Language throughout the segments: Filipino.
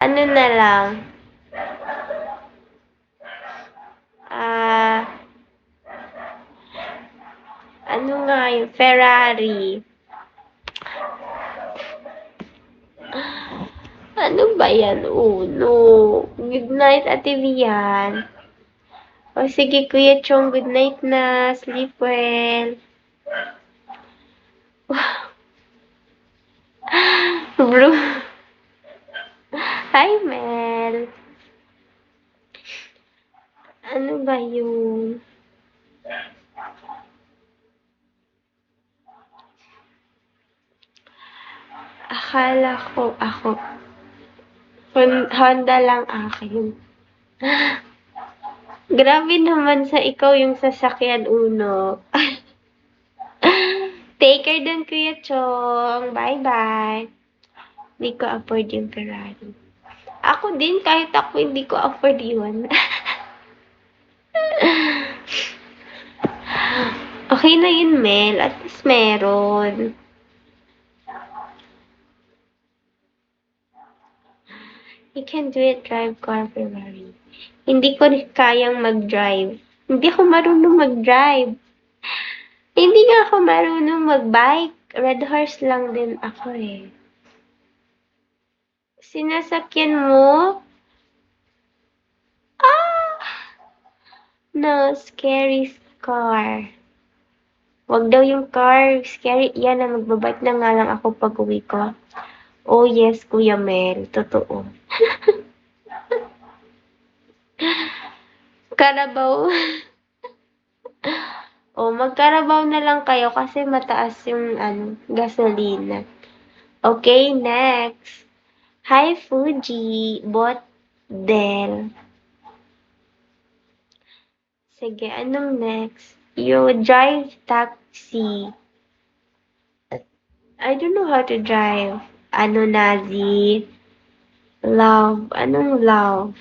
Ano na lang, ano nga yung Ferrari. Ano ba yan, Uno? Good night, Ate Vian. O sige, Kuya Chong, good night na. Sleep well. Bro. Hi, Mel. Ano ba yun? Akala ko ako. Honda lang akin. Grabe naman sa ikaw yung sasakyan, Uno. Take care dun, Kuya Chong. Bye-bye. Hindi ko afford yung Ferrari. Ako din, kahit ako hindi ko afford yun. Okay na yun, Mel. At least meron. You can do it, drive car, Ferrari. Hindi ko kayang mag-drive. Hindi ako marunong mag-drive. Hindi nga ako marunong mag-bike. Red horse lang din ako eh. Sinasakyan mo? Ah! No, scary car. Wag daw yung car. Scary. Yan na, magbabike na nga lang ako pag uwi ko. Oh yes, Kuya Mel. Totoo. Karabaw. O, magkarabaw na lang kayo kasi mataas yung gasolina. Okay, next. Hi, Fuji. Bot Del. Sige, anong next? You drive taxi. I don't know how to drive. Ano, Nazi? Love. Anong love?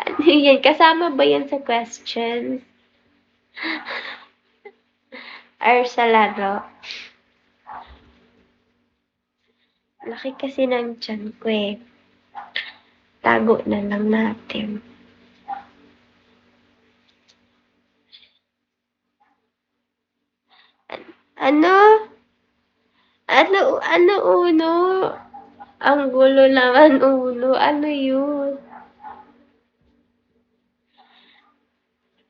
Ano yan? Kasama ba yan sa questions? Or sa laro? Laki kasi ng tiyan ko eh. Tago na lang natin. Ano? Ano, Uno? Ang gulo naman, Uno. Ano yun?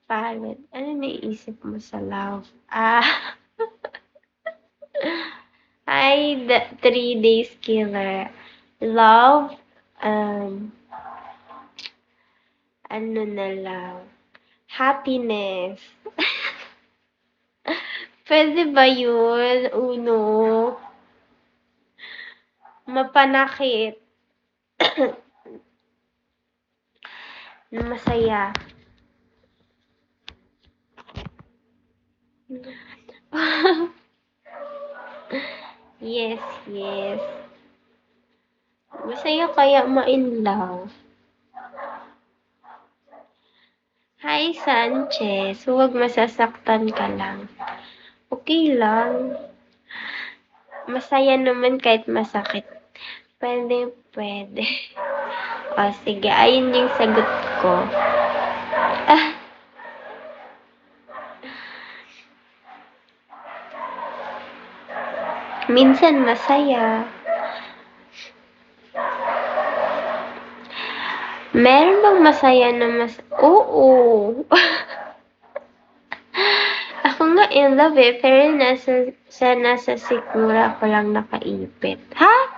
Pagod. Ano naisip mo sa love? Hi, the 3 days killer. Love, ano na lang. Happiness. Pwede ba yun, Uno? Mapanakit. Masaya. Yes, yes. Masaya kaya ma-in love. Hi, Sanchez. Huwag masasaktan ka lang. Okay lang. Masaya naman kahit masakit. Pwede, pwede. O, sige. Ayun yung sagot ko. Minsan masaya. Meron bang masaya na Oo. Ako nga in love eh, pero nasa sikmura ko lang nakaipit. Ha?